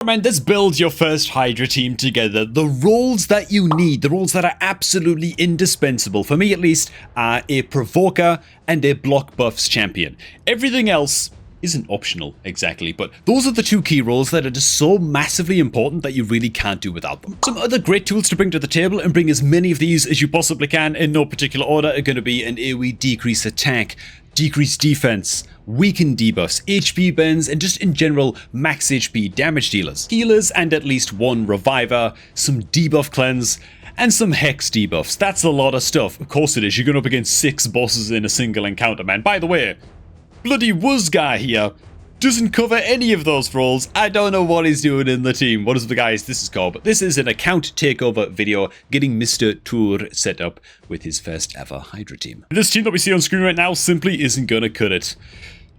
Man, let's build your first Hydra team together. The roles that you need, the roles that are absolutely indispensable, for me at least, are a Provoker and a Block Buffs champion. Everything else isn't optional exactly, but those are the two key roles that are just so massively important that you really can't do without them. Some other great tools to bring to the table and bring as many of these as you possibly can in no particular order are going to be an AoE decrease attack, decrease defense, weaken debuffs, HP bends, and just in general max HP damage dealers, healers, and at least one reviver, some debuff cleanse, and some hex debuffs. That's a lot of stuff. Of course it is. You're going up against 6 bosses in a single encounter, man. By the way, bloody Wuz guy here doesn't cover any of those roles. I don't know what he's doing in the team. What is the guys this is called? But this is an account takeover video getting Mr. Tour set up with his first ever Hydra team. This team that we see on screen right now simply isn't gonna cut it.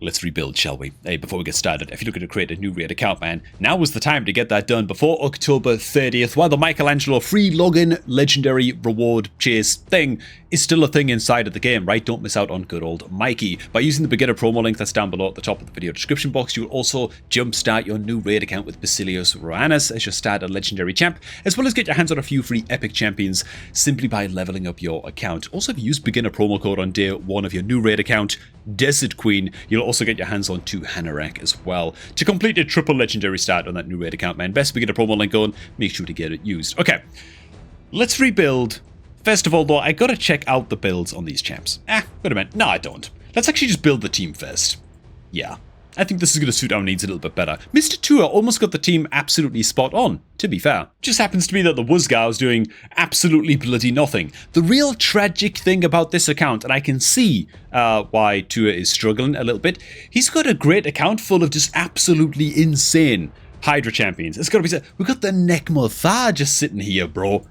Let's rebuild, shall we? Hey, before we get started, if you're looking to create a new raid account, man, now is the time to get that done before October 30th, while the Michelangelo free login legendary reward chase thing is still a thing inside of the game, right? Don't miss out on good old Mikey. By using the beginner promo link that's down below at the top of the video description box, you will also jumpstart your new raid account with Basilios Roanus as your starter legendary champ, as well as get your hands on a few free epic champions simply by leveling up your account. Also, if you use beginner promo code on day 1 of your new raid account, Desert Queen, you'll also get your hands on 2 Hanorak as well. To complete a triple legendary start on that new raid account, man, best beginner promo link on, make sure to get it used. Okay, let's rebuild. First of all, though, I gotta check out the builds on these champs. Wait a minute. No, I don't. Let's actually just build the team first. Yeah, I think this is gonna suit our needs a little bit better. Mr. Tour almost got the team absolutely spot on, to be fair. Just happens to be that the Wuzgar is doing absolutely bloody nothing. The real tragic thing about this account, and I can see why Tour is struggling a little bit, he's got a great account full of just absolutely insane Hydra champions. It's gotta be said, we've got the Nekmothar just sitting here, bro.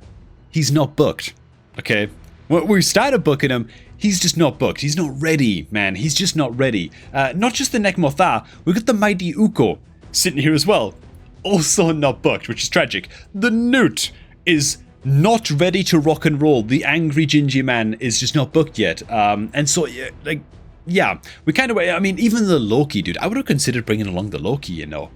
He's not booked. Okay, when we started booking him, he's just not booked. He's not ready, man. He's just not ready. Not just the Nekmothar, we've got the Mighty Uko sitting here as well. Also not booked, which is tragic. The Newt is not ready to rock and roll. The Angry Ginger Man is just not booked yet. And so, like, yeah, we kind of, I mean, even the Loki, dude, I would have considered bringing along the Loki, you know.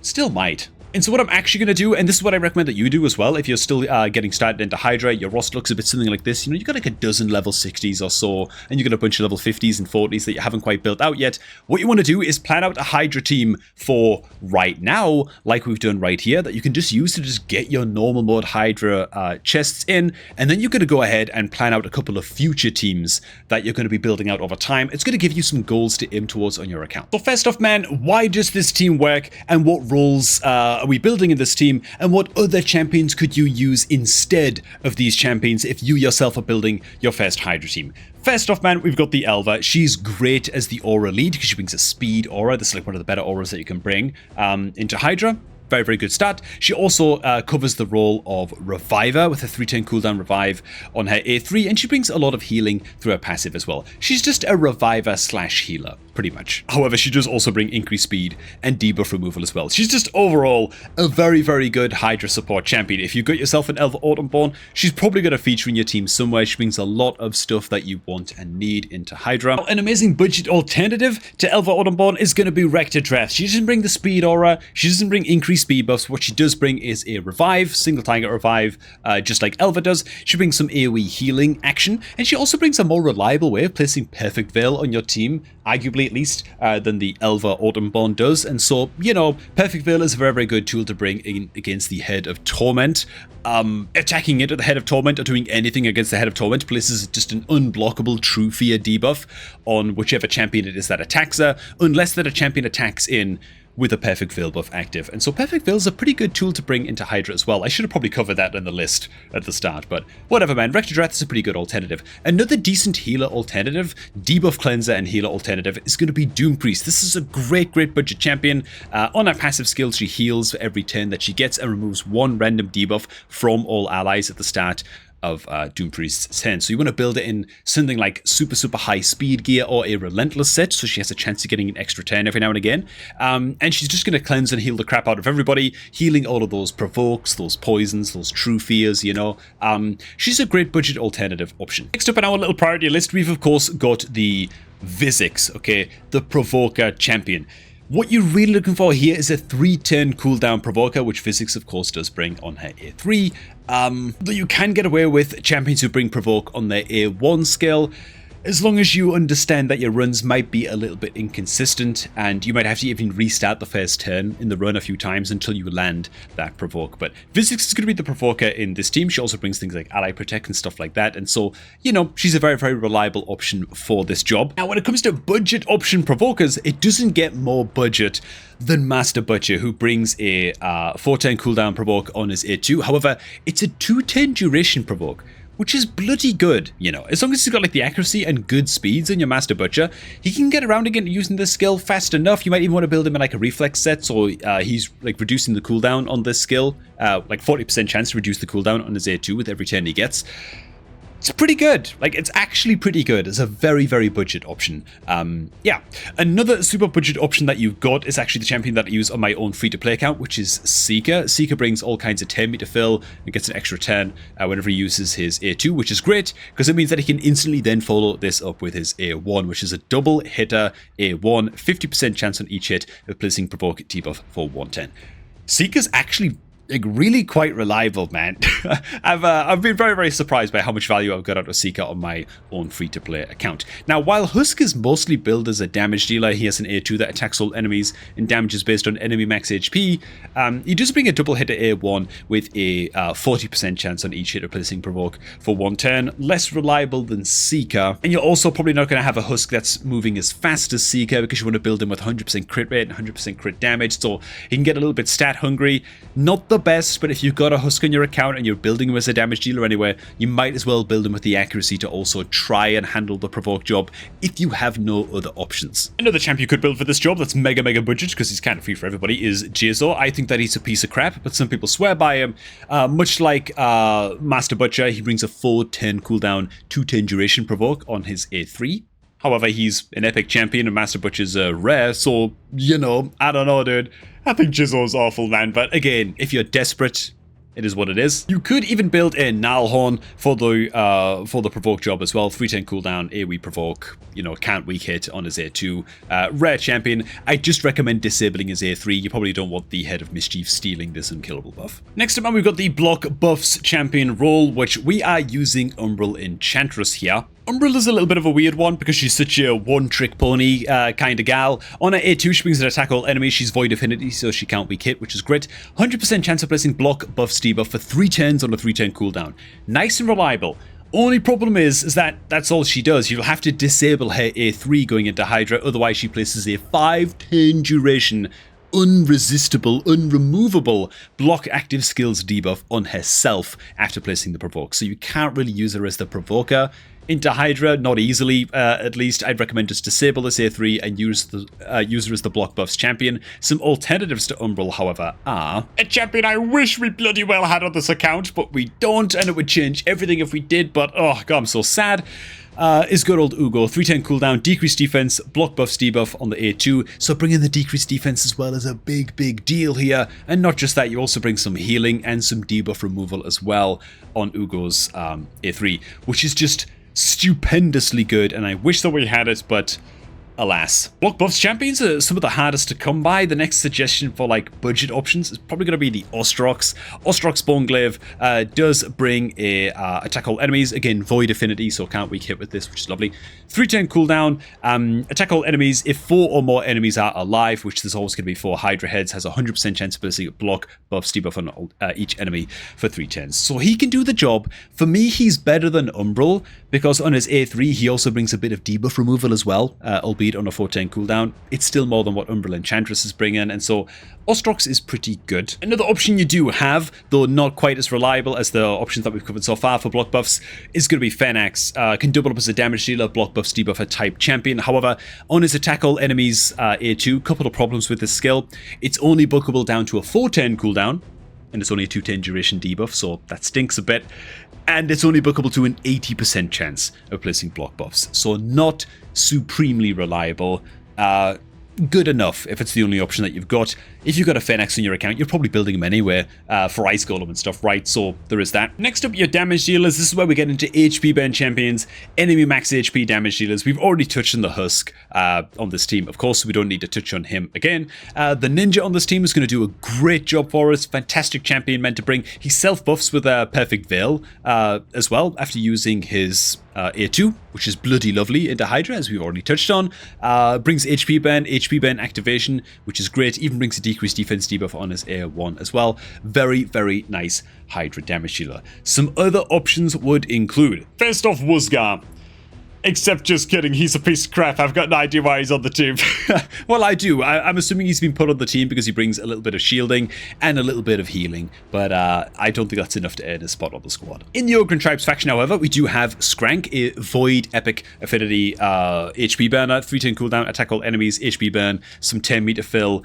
Still might. And so what I'm actually going to do, and this is what I recommend that you do as well, if you're still getting started into Hydra, your roster looks a bit something like this, you know, you got like a dozen level 60s or so, and you got a bunch of level 50s and 40s that you haven't quite built out yet. What you want to do is plan out a Hydra team for right now, like we've done right here, that you can just use to just get your normal mode Hydra chests in, and then you're going to go ahead and plan out a couple of future teams that you're going to be building out over time. It's going to give you some goals to aim towards on your account. So first off, man, why does this team work, and what roles are we building in this team, and what other champions could you use instead of these champions if you yourself are building your first Hydra team? First off, man, we've got the Elva. She's great as the aura lead because she brings a speed aura. This is like one of the better auras that you can bring into Hydra. Very, very good stat. She also covers the role of Reviver with a 3-turn cooldown revive on her A3, and she brings a lot of healing through her passive as well. She's just a Reviver / healer, pretty much. However, she does also bring increased speed and debuff removal as well. She's just overall a very, very good Hydra support champion. If you got yourself an Elva Autumnborn, she's probably going to feature in your team somewhere. She brings a lot of stuff that you want and need into Hydra. An amazing budget alternative to Elva Autumnborn is going to be HYDRA. She doesn't bring the speed aura. She doesn't bring increased speed buffs. What she does bring is a revive, single target revive, just like Elva does. She brings some AoE healing action, and she also brings a more reliable way of placing Perfect Veil on your team, arguably at least, than the Elva Autumnborn does. And so, you know, Perfect Veil is a very, very good tool to bring in against the Head of Torment. Attacking it at the Head of Torment or doing anything against the Head of Torment places just an unblockable True Fear debuff on whichever champion it is that attacks her, unless that a champion attacks in with a Perfect Veil buff active. And so Perfect Veil is a pretty good tool to bring into Hydra as well. I should have probably covered that in the list at the start, but whatever, man. HYDRA is a pretty good alternative. Another decent healer alternative, debuff cleanser and healer alternative, is going to be Doom Priest. This is a great, great budget champion. On her passive skill, she heals for every turn that she gets and removes 1 random debuff from all allies at the start of Doom Priest's turn. So you want to build it in something like super, super high speed gear or a relentless set, so she has a chance of getting an extra turn every now and again. And she's just going to cleanse and heal the crap out of everybody, healing all of those provokes, those poisons, those true fears, you know. She's a great budget alternative option. Next up on our little priority list, we've of course got the Vizix, okay, the Provoker champion. What you're really looking for here is a 3-turn cooldown provoker, which physics of course does bring on her A3. Though you can get away with champions who bring provoke on their A1 skill, as long as you understand that your runs might be a little bit inconsistent and you might have to even restart the first turn in the run a few times until you land that provoke. But Physics is going to be the provoker in this team. She also brings things like ally protect and stuff like that, and so, you know, she's a very, very reliable option for this job. Now, when it comes to budget option provokers, it doesn't get more budget than Master Butcher, who brings a 4-turn cooldown provoke on his A2. However, it's a 2-turn duration provoke, which is bloody good, you know. As long as he's got like the accuracy and good speeds in your Master Butcher, he can get around again using this skill fast enough. You might even want to build him in like a reflex set, so he's like reducing the cooldown on this skill, like 40% chance to reduce the cooldown on his A2 with every turn he gets. It's pretty good. Like, it's actually pretty good. It's a very, very budget option. Yeah. Another super budget option that you've got is actually the champion that I use on my own free-to-play account, which is Seeker. Seeker brings all kinds of 10 meter fill and gets an extra 10 whenever he uses his A2, which is great because it means that he can instantly then follow this up with his A1, which is a double hitter A1, 50% chance on each hit of placing provoke debuff for 110. Seeker's actually like really quite reliable, man. I've been very, very surprised by how much value I've got out of Seeker on my own free-to-play account. Now, while Husk is mostly billed as a damage dealer, he has an A2 that attacks all enemies and damages based on enemy max HP. He does bring a double hit at A1 with a 40% chance on each hit of placing provoke for 1 turn. Less reliable than Seeker. And you're also probably not going to have a Husk that's moving as fast as Seeker because you want to build him with 100% crit rate and 100% crit damage, so he can get a little bit stat hungry. Not the best, but if you've got a Husk on your account and you're building him as a damage dealer anyway, you might as well build him with the accuracy to also try and handle the provoke job if you have no other options. Another champ you could build for this job that's mega budget because he's kind of free for everybody is Jizo. I think that he's a piece of crap, but some people swear by him. Much like Master Butcher, he brings a 4-turn cooldown, 2-turn duration provoke on his A3. However, he's an epic champion and Master Butcher's rare, so, you know, I don't know, dude. I think Jizo's awful, man, but again, if you're desperate, it is what it is. You could even build a Nalhorn for the provoke job as well. 3-turn cooldown, AoE provoke, you know, can't weak hit on his A2. Rare champion. I just recommend disabling his A3. You probably don't want the Head of Mischief stealing this unkillable buff. Next up, man, we've got the block buffs champion role, which we are using Umbral Enchantress here. Umbral is a little bit of a weird one because she's such a one-trick pony kind of gal. On her A2, she brings an attack all enemies. She's void affinity, so she can't weak hit, which is great. 100% chance of placing block buffs debuff for 3 turns on a 3-turn cooldown. Nice and reliable. Only problem is that that's all she does. You'll have to disable her A3 going into HYDRA, otherwise she places a 5-turn duration unresistible, unremovable block active skills debuff on herself after placing the provoke. So you can't really use her as the provoker into HYDRA, not easily, at least. I'd recommend just disable this A3 and use her as the block buffs champion. Some alternatives to Umbral, however, are a champion I wish we bloody well had on this account, but we don't, and it would change everything if we did, but oh god, I'm so sad. Is good old Ugo. 3-turn cooldown, decreased defense, block buffs debuff on the A2, so bringing the decreased defense as well is a big deal here. And not just that, you also bring some healing and some debuff removal as well on Ugo's A3, which is just stupendously good, and I wish that we had it, but alas. Block buffs champions are some of the hardest to come by. The next suggestion for like budget options is probably going to be the Ostrox. Ostrox Boneglaive does bring a attack all enemies. Again, void affinity, so can't weak hit with this, which is lovely. 3-turn cooldown. Attack all enemies if 4 or more enemies are alive, which there's always going to be 4 HYDRA heads. Has a 100% chance of placing block buffs debuff on each enemy for 3 turns. So he can do the job. For me, he's better than Umbral because on his A3 he also brings a bit of debuff removal as well, albeit on a 4-turn cooldown. It's still more than what Umbral Enchantress is bringing, and so Ostrox is pretty good. Another option you do have, though not quite as reliable as the options that we've covered so far for block buffs, is going to be Fenax. Can double up as a damage dealer, block buffs debuff type champion. However, on his attack all enemies A2, couple of problems with this skill. It's only bookable down to a 4-turn cooldown, and it's only a 2-turn duration debuff, so that stinks a bit. And it's only bookable to an 80% chance of placing block buffs, so not supremely reliable. good enough if it's the only option that you've got. If you've got a Fennex on your account, you're probably building them anyway for Ice Golem and stuff, right? So there is that. Next up, your damage dealers. This is where we get into HP burn champions, enemy max HP damage dealers. We've already touched on the Husk on this team, of course, so we don't need to touch on him again. The Ninja on this team is going to do a great job for us. Fantastic champion meant to bring. He self-buffs with a Perfect Veil as well after using his A2, which is bloody lovely into HYDRA, as we've already touched on. Brings HP burn activation, which is great. Even brings a decreased defense debuff on his A1 as well. Very, very nice HYDRA damage dealer. Some other options would include, first off, Wuzgar. Except just kidding, he's a piece of crap. I've got no idea why he's on the team. Well, I do. I'm assuming he's been put on the team because he brings a little bit of shielding and a little bit of healing. But I don't think that's enough to earn a spot on the squad. In the Ogre and Tribes faction, however, we do have Skrank, a Void Epic Affinity HP burner. 3-turn cooldown, attack all enemies, HP burn, some 10-meter fill.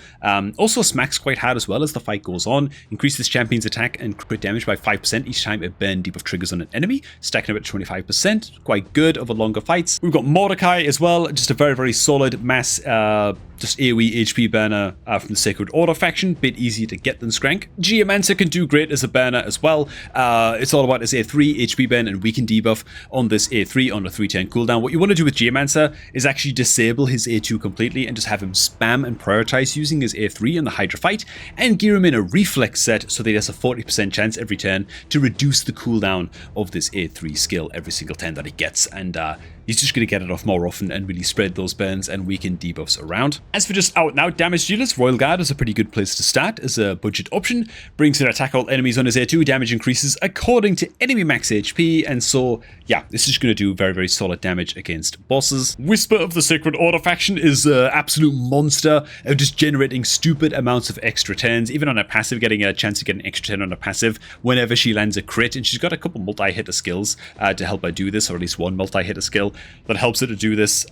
Also smacks quite hard as well as the fight goes on. Increases champion's attack and crit damage by 5% each time a burn debuff triggers on an enemy. Stacking up at 25%. Quite good over longer fights. We've got Mordecai as well, just a very, very solid mass, just AoE HP burner from the Sacred Order faction, bit easier to get than Skrank. Geomancer can do great as a burner as well. It's all about his A3 HP burn and weaken debuff on this A3 on a 3-turn cooldown. What you want to do with Geomancer is actually disable his A2 completely and just have him spam and prioritize using his A3 in the HYDRA fight, and gear him in a reflex set so that he has a 40% chance every turn to reduce the cooldown of this A3 skill every single turn that he gets, and he's just going to get it off more often and really spread those burns and weaken debuffs around. As for just out-and-out damage dealers, Royal Guard is a pretty good place to start as a budget option. Brings in attack all enemies on his A2, damage increases according to enemy max HP, and so, yeah, this is going to do very, very solid damage against bosses. Whisper of the Sacred Order faction is an absolute monster of just generating stupid amounts of extra turns, even on a passive, getting a chance to get an extra turn on a passive whenever she lands a crit, and she's got a couple multi-hitter skills to help her do this, or at least one multi-hitter skill that helps her to do this.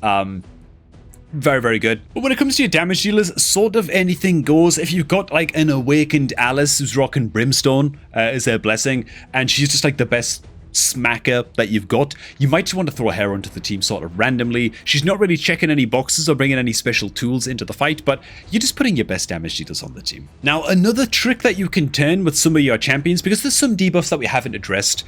Very, very good. But when it comes to your damage dealers, sort of anything goes. If you've got like an awakened Alice who's rocking Brimstone as their blessing, and she's just like the best smacker that you've got, you might just want to throw her onto the team sort of randomly. She's not really checking any boxes or bringing any special tools into the fight, but you're just putting your best damage dealers on the team. Now, another trick that you can turn with some of your champions, because there's some debuffs that we haven't addressed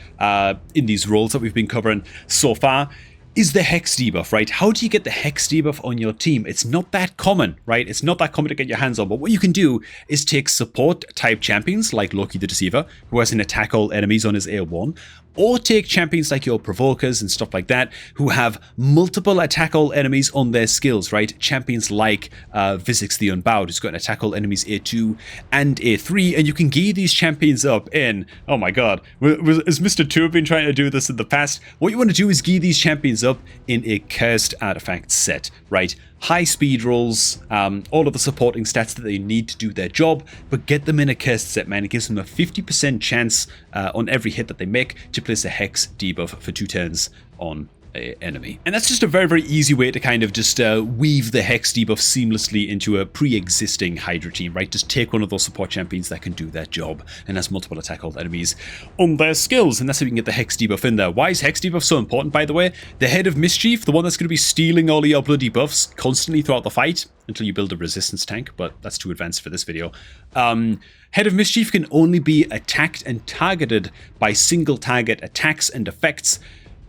in these roles that we've been covering so far, is the Hex debuff, right? How do you get the Hex debuff on your team? It's not that common, right? It's not that common to get your hands on, but what you can do is take support type champions like Loki the Deceiver, who has an attack all enemies on his A1, or take champions like your Provokers and stuff like that, who have multiple attack all enemies on their skills, right? Champions like Vizix the Unbowed, who's got an attack all enemies A2 and A3, and you can gear these champions up in, oh my god, has Mr. 2 been trying to do this in the past? What you want to do is gear these champions up in a cursed artifact set, right? High speed rolls, all of the supporting stats that they need to do their job, but get them in a cursed set, man. It gives them a 50% chance on every hit that they make to place a Hex debuff for 2 turns on an enemy. And that's just a very, very easy way to kind of just weave the Hex debuff seamlessly into a pre-existing HYDRA team, right? Just take one of those support champions that can do their job and has multiple attack all enemies on their skills, and that's how we can get the Hex debuff in there. Why is Hex debuff so important, by the way? The Head of Mischief, the one that's going to be stealing all of your bloody buffs constantly throughout the fight until you build a resistance tank, but that's too advanced for this video. Head of Mischief can only be attacked and targeted by single target attacks and effects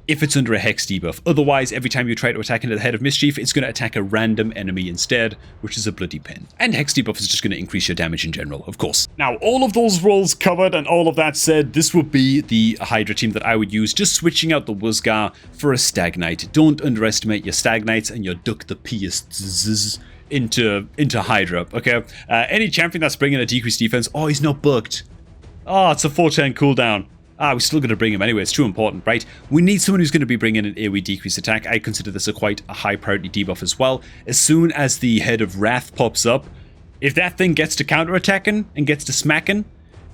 if it's under a Hex debuff. Otherwise, every time you try to attack into the Head of Mischief, it's going to attack a random enemy instead, which is a bloody pain. And Hex debuff is just going to increase your damage in general, of course. Now, all of those roles covered and all of that said, this would be the HYDRA team that I would use, just switching out the Wuzgar for a Stag Knight. Don't underestimate your Stag Knights and your Duck the Pious into HYDRA, okay? Any champion that's bringing a decreased defense, oh, he's not booked. Oh, it's a 4-turn cooldown. We're still going to bring him anyway. It's too important, right? We need someone who's going to be bringing an AoE decrease attack. I consider this quite a high priority debuff as well. As soon as the Head of Wrath pops up, if that thing gets to counter-attacking and gets to smacking,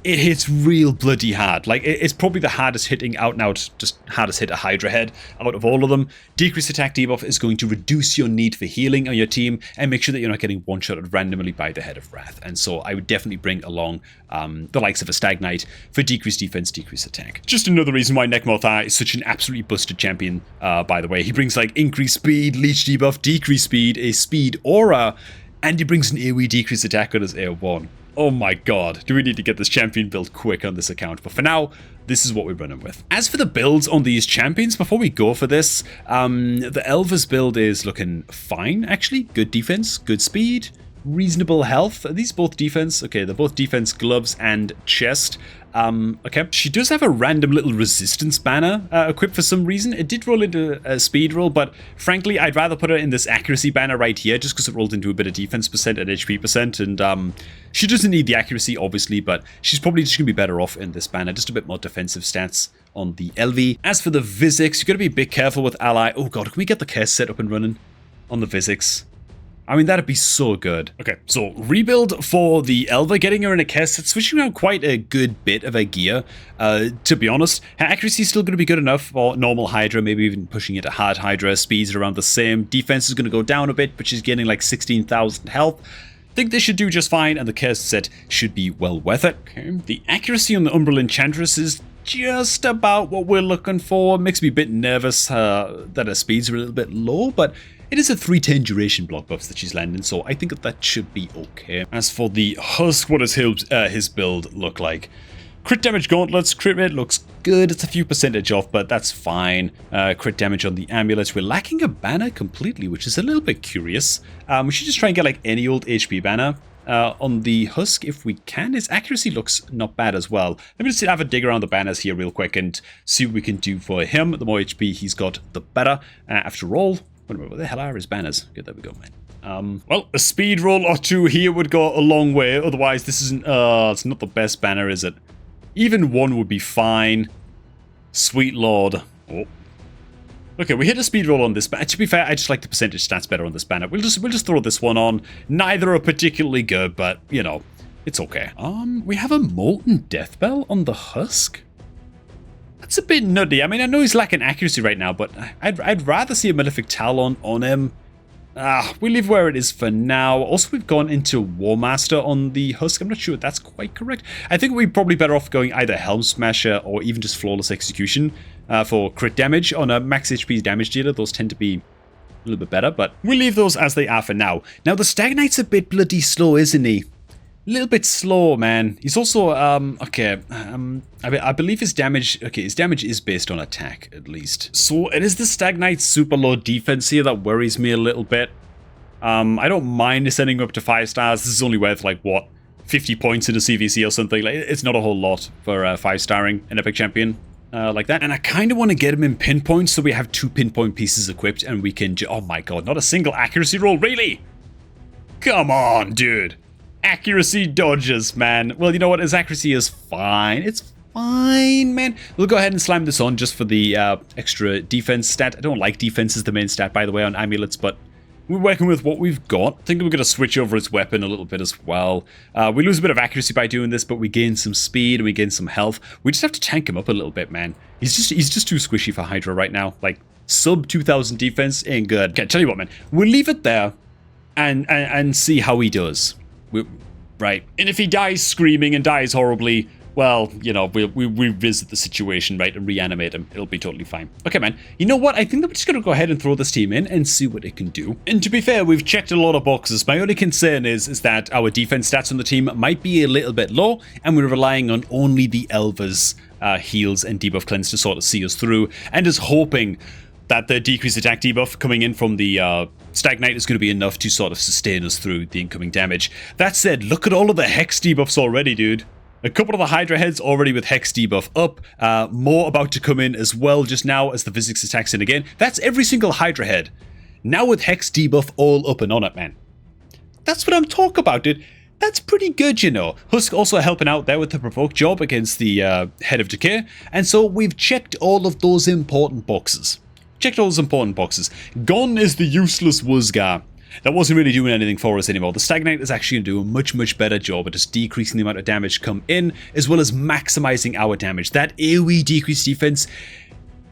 it hits real bloody hard. Like, it's probably the hardest hitting out and out, just hardest hit a HYDRA head out of all of them. Decreased attack debuff is going to reduce your need for healing on your team and make sure that you're not getting one-shotted randomly by the Head of Wrath. And so I would definitely bring along the likes of a Stag Knight for decreased defense, decreased attack. Just another reason why Nekmothar is such an absolutely busted champion, by the way. He brings like increased speed, leech debuff, decreased speed, a speed aura, and he brings an AoE decrease attack on his A1. Oh my god, do we need to get this champion build quick on this account? But for now, this is what we're running with. As for the builds on these champions, before we go for this, the Elvis build is looking fine, actually. Good defense, good speed, reasonable health. Are these both defense? Okay, they're both defense, gloves, and chest. Okay, she does have a random little resistance banner equipped for some reason. It did roll into a speed roll, but frankly, I'd rather put her in this accuracy banner right here, just because it rolled into a bit of defense percent and HP percent, and she doesn't need the accuracy, obviously, but she's probably just going to be better off in this banner, just a bit more defensive stats on the LV. As for the Vizix, you've got to be a bit careful with ally. Oh god, can we get the curse set up and running on the Vizix? I mean, that'd be so good. Okay, so rebuild for the Elva, getting her in a cast, switching out quite a good bit of her gear. To be honest, her accuracy is still going to be good enough for normal Hydra, maybe even pushing it to hard Hydra. Speeds are around the same. Defense is going to go down a bit, but she's getting like 16,000 health. Think this should do just fine, and the cast set should be well worth it. Okay. The accuracy on the Umbral Enchantress is just about what we're looking for. Makes me a bit nervous that her speeds are a little bit low, but it is a 310 duration block buffs that she's landing, so I think that should be okay. As for the Husk, what does his build look like? Crit damage gauntlets, crit rate looks good. It's a few percentage off, but that's fine. Crit damage on the amulets. We're lacking a banner completely, which is a little bit curious. We should just try and get like any old HP banner. On the Husk, if we can. His accuracy looks not bad as well. Let me just have a dig around the banners here real quick and see what we can do for him. The more HP he's got, the better. After all, what the hell are his banners? Good, there we go, man. Well, a speed roll or two here would go a long way. Otherwise, this isn't, it's not the best banner, is it? Even one would be fine. Sweet lord. Oh. Okay, we hit a speed roll on this, but to be fair, I just like the percentage stats better on this banner. We'll just throw this one on. Neither are particularly good, but, you know, it's okay. We have a Molten Death Bell on the Husk? That's a bit nutty. I mean, I know he's lacking accuracy right now, but I'd rather see a Malefic Talon on him. We leave where it is for now. Also, we've gone into War Master on the Husk. I'm not sure if that's quite correct. I think we're probably better off going either Helm Smasher or even just Flawless Execution for crit damage on a max HP damage dealer. Those tend to be a little bit better, but we'll leave those as they are for now. Now, the Stag Knight's a bit bloody slow, isn't he? A little bit slow, man. He's also, I believe his damage, his damage is based on attack, at least. So it is the Stag Knight's super low defense here that worries me a little bit. I don't mind sending him up to 5 stars. This is only worth, like, what, 50 points in a CVC or something? Like, it's not a whole lot for 5-starring an Epic Champion like that. And I kind of want to get him in pinpoint so we have 2 pinpoint pieces equipped and we can, oh my god, not a single accuracy roll, really? Come on, dude. Accuracy dodges, man. Well, you know what? His accuracy is fine. It's fine, man. We'll go ahead and slam this on just for the extra defense stat. I don't like defense as the main stat, by the way, on amulets, but we're working with what we've got. I think we're going to switch over his weapon a little bit as well. We lose a bit of accuracy by doing this, but we gain some speed and we gain some health. We just have to tank him up a little bit, man. He's just too squishy for Hydra right now. Like, sub 2,000 defense ain't good. Okay, tell you what, man. We'll leave it there and see how he does. Right. And if he dies screaming and dies horribly, well, you know, we'll revisit the situation, right, and reanimate him. It'll be totally fine. Okay, man. You know what? I think that we're just going to go ahead and throw this team in and see what it can do. And to be fair, we've checked a lot of boxes. My only concern is that our defense stats on the team might be a little bit low, and we're relying on only the Elva's heals and debuff cleanse to sort of see us through, and just hoping that the decreased attack debuff coming in from the Stag Knight is going to be enough to sort of sustain us through the incoming damage. That said, look at all of the Hex debuffs already, dude. A couple of the Hydra heads already with Hex debuff up. More about to come in as well just now as the Vizix attacks in again. That's every single Hydra head. Now with Hex debuff all up and on it, man. That's what I'm talking about, dude. That's pretty good, you know. Husk also helping out there with the provoke job against the Head of Decay. And so we've checked all of those important boxes. Gone is the useless Wuzgar. That wasn't really doing anything for us anymore. The Stag Knight is actually going to do a much, much better job at just decreasing the amount of damage come in, as well as maximizing our damage. That AoE decreased defense,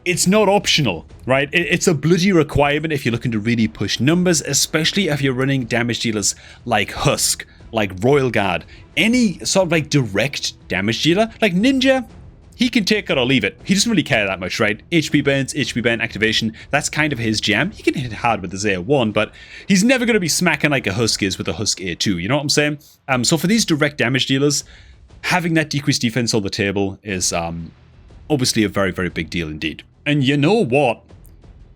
it's not optional, right? It's a bloody requirement if you're looking to really push numbers, especially if you're running damage dealers like Husk, like Royal Guard, any sort of like direct damage dealer, like Ninja. he can take it or leave it. He doesn't really care that much, right? HP burns, HP burn activation, that's kind of his jam. He can hit hard with his A1, but he's never going to be smacking like a Husk is with a Husk A2, you know what I'm saying? So for these direct damage dealers, having that decreased defense on the table is obviously a very, very big deal indeed. And you know what?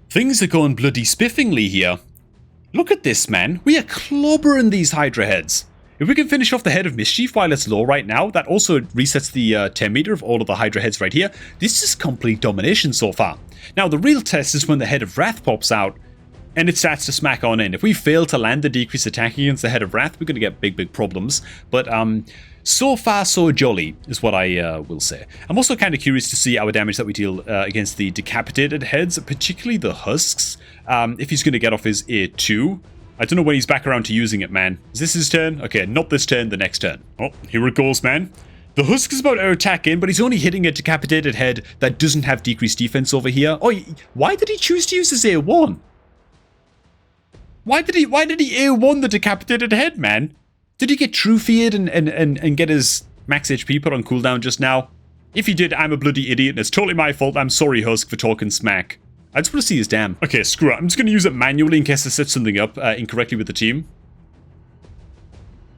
Things are going bloody spiffingly here. Look at this, man. We are clobbering these Hydra heads. If we can finish off the Head of Mischief while it's low right now, that also resets the 10 meter of all of the Hydra heads right here. This is complete domination so far. Now, the real test is when the Head of Wrath pops out and it starts to smack on in. If we fail to land the decreased attack against the Head of Wrath, we're going to get big, big problems. But so far, so jolly is what I will say. I'm also kind of curious to see our damage that we deal against the decapitated heads, particularly the Husks. If he's going to get off his A2. I don't know when he's back around to using it, man. Is this his turn? Okay, not this turn, the next turn. Oh, here it goes, man. The Husk is about to attack in, but he's only hitting a decapitated head that doesn't have decreased defense over here. Oh, why did he choose to use his A1? Why did he A1 the decapitated head, man? Did he get true feared and get his max HP put on cooldown just now? If he did, I'm a bloody idiot and it's totally my fault. I'm sorry, Husk, for talking smack. I just want to see his dam. Okay, screw it. I'm just going to use it manually in case I set something up incorrectly with the team.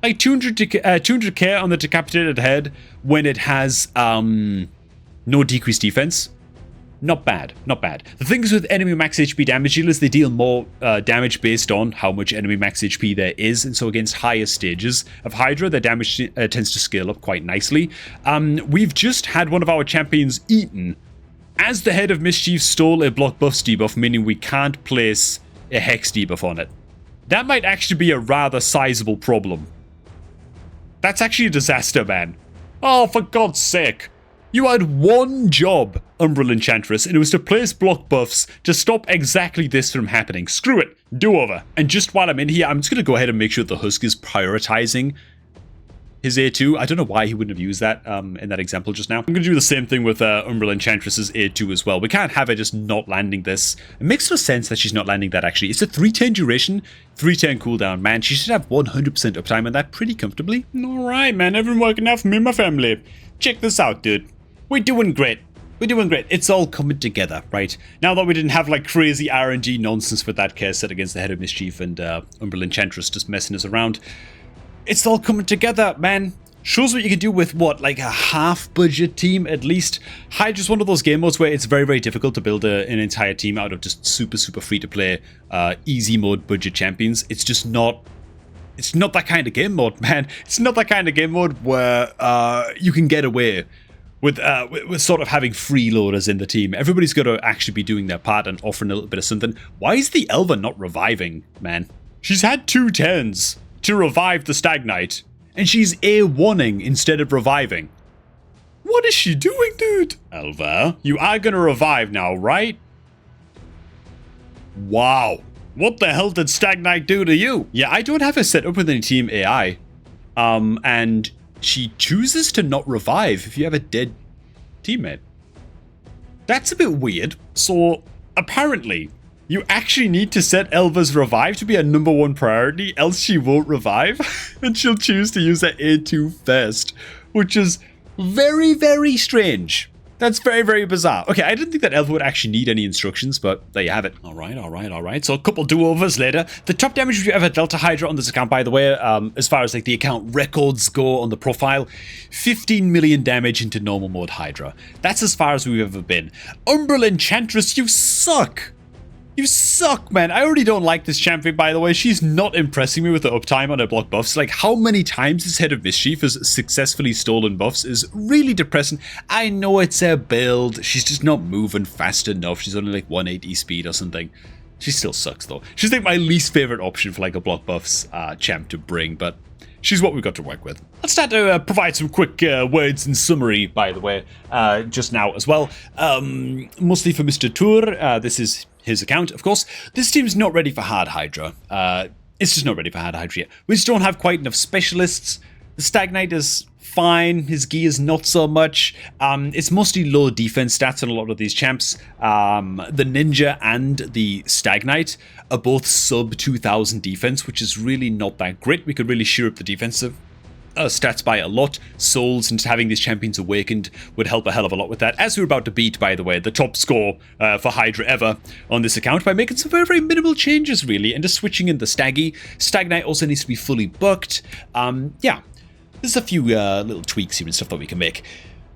Like 200k on the decapitated head when it has no decreased defense. Not bad, not bad. The thing is with enemy max HP damage dealers, they deal more damage based on how much enemy max HP there is, and so against higher stages of Hydra, their damage tends to scale up quite nicely. We've just had one of our champions eaten as the Head of Mischief stole a block buffs debuff, meaning we can't place a hex debuff on it. That might actually be a rather sizable problem. That's actually a disaster, man. Oh, for God's sake. You had one job, Umbral Enchantress, and it was to place block buffs to stop exactly this from happening. Screw it. Do over. And just while I'm in here, I'm just going to go ahead and make sure the Husk is prioritizing his A2. I don't know why he wouldn't have used that in that example just now. I'm going to do the same thing with Umbral Enchantress's A2 as well. We can't have her just not landing this. It makes no sense that she's not landing that, actually. It's a 3-turn duration, 3-turn cooldown. Man, she should have 100% uptime on that pretty comfortably. Alright, man. Everyone working out for me and my family. Check this out, dude. We're doing great. We're doing great. It's all coming together, right? Now that we didn't have like crazy RNG nonsense with that case set against the Head of Mischief and Umbral Enchantress just messing us around. It's all coming together, man. Shows what you can do with, what, like a half-budget team at least. Hydra's one of those game modes where it's very, very difficult to build an entire team out of just super, super free-to-play, easy mode budget champions. It's just not... It's not that kind of game mode, man. It's not that kind of game mode where you can get away with sort of having freeloaders in the team. Everybody's got to actually be doing their part and offering a little bit of something. Why is the Elva not reviving, man? She's had 2 turns to revive the Stag Knight, and she's A1ing instead of reviving. What is she doing, dude? Elva, you are gonna revive now, right? Wow. What the hell did Stag Knight do to you? Yeah, I don't have her set up with any team AI. And she chooses to not revive if you have a dead teammate. That's a bit weird. So, apparently, you actually need to set Elva's revive to be a #1 priority, else she won't revive, and she'll choose to use her A2 first, which is very, very strange. That's very, very bizarre. Okay, I didn't think that Elva would actually need any instructions, but there you have it. Alright. So a couple do-overs later. The top damage we've ever dealt to Hydra on this account, by the way, as far as like the account records go on the profile, 15 million damage into normal mode Hydra. That's as far as we've ever been. Umbral Enchantress, you suck! You suck, man. I already don't like this champion, by the way. She's not impressing me with the uptime on her block buffs. Like, how many times this Head of Mischief has successfully stolen buffs is really depressing. I know it's a build. She's just not moving fast enough. She's only like 180 speed or something. She still sucks, though. She's like my least favorite option for like a block buffs champ to bring, but she's what we've got to work with. Let's start to provide some quick words in summary, by the way, just now as well. Mostly for Mr. Tour. This is his account, of course. This team's not ready for hard Hydra. It's just not ready for hard Hydra yet. We just don't have quite enough specialists. The Stag Knight is fine. His gear's not so much. It's mostly low defense stats on a lot of these champs. The Ninja and the Stag Knight are both sub 2000 defense, which is really not that great. We could really shear up the defensive stats by a lot. Souls and having these champions awakened would help a hell of a lot with that, as we're about to beat, by the way, the top score for HYDRA ever on this account by making some very, very minimal changes, really, and just switching in the Staggy. Stag Knight also needs to be fully booked. Yeah, there's a few little tweaks here and stuff that we can make.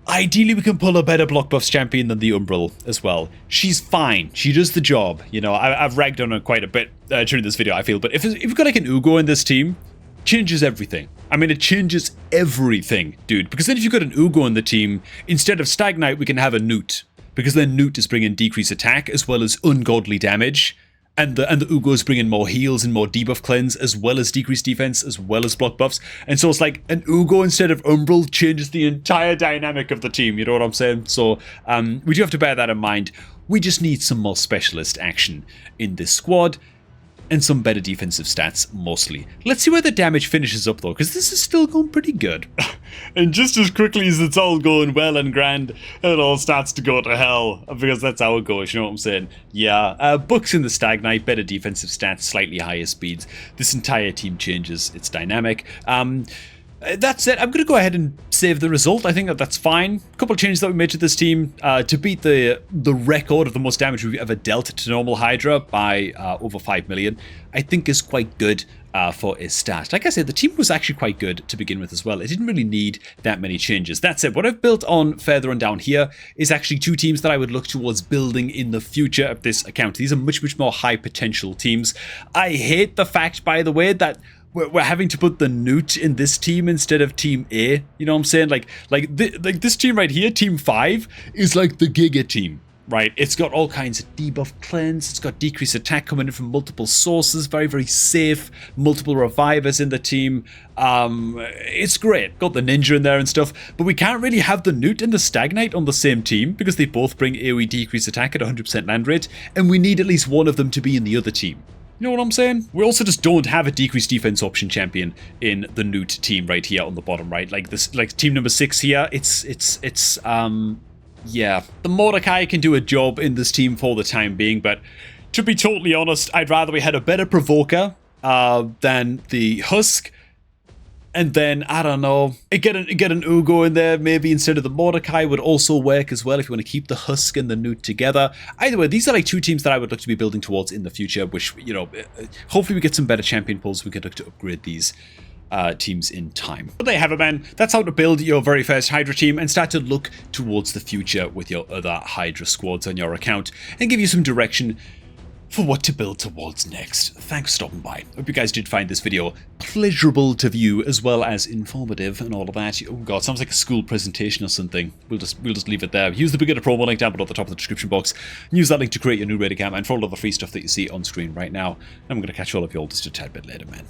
Ideally, we can pull a better block buffs champion than the Umbral as well. She's fine. She does the job. You know, I've ragged on her quite a bit during this video, I feel. But if you've got like an Ugo in this team, changes everything. I mean, it changes everything, dude. Because then if you've got an Ugo in the team, instead of Stag Knight, we can have a Newt. Because then Newt is bringing decreased attack as well as ungodly damage. And the Ugos bring in more heals and more debuff cleanse, as well as decreased defense, as well as block buffs. And so it's like an Ugo instead of Umbral changes the entire dynamic of the team, you know what I'm saying? So we do have to bear that in mind. We just need some more specialist action in this squad, and some better defensive stats, mostly. Let's see where the damage finishes up, though, because this is still going pretty good. And just as quickly as it's all going well and grand, it all starts to go to hell, because that's how it goes, you know what I'm saying? Yeah, books in the Stag Knight, better defensive stats, slightly higher speeds. This entire team changes. It's dynamic. That said, I'm going to go ahead and save the result. I think that's fine. A couple of changes that we made to this team to beat the record of the most damage we've ever dealt to normal HYDRA by over 5 million, I think is quite good for a start. Like I said, the team was actually quite good to begin with as well. It didn't really need that many changes. That said, what I've built on further on down here is actually two teams that I would look towards building in the future of this account. These are much, much more high potential teams. I hate the fact, by the way, that we're having to put the Newt in this team instead of Team A. You know what I'm saying? Like this team right here, Team 5, is like the Giga team, right? It's got all kinds of debuff cleanse. It's got decreased attack coming in from multiple sources. Very, very safe. Multiple revivers in the team. It's great. Got the ninja in there and stuff. But we can't really have the Newt and the Stag Knight on the same team because they both bring AoE decreased attack at 100% land rate. And we need at least one of them to be in the other team. You know what I'm saying? We also just don't have a decreased defense option champion in the Newt team right here on the bottom right. Like this, like team number 6 here. Yeah. The Mordecai can do a job in this team for the time being, but to be totally honest, I'd rather we had a better provoker than the Husk. And then, I don't know, get an Ugo in there maybe instead of the Mordecai would also work as well if you want to keep the Husk and the Newt together. Either way, these are like two teams that I would look to be building towards in the future, which, you know, hopefully we get some better champion pulls. We can look to upgrade these teams in time. But there you have it, man. That's how to build your very first HYDRA team and start to look towards the future with your other HYDRA squads on your account and give you some direction for what to build towards next. Thanks for stopping by. Hope you guys did find this video pleasurable to view as well as informative and all of that. Oh god, sounds like a school presentation or something. We'll just leave it there. Use the beginner promo link down below at the top of the description box. And use that link to create your new raid account and for all of the free stuff that you see on screen right now. I'm going to catch all of you all just a tad bit later, man.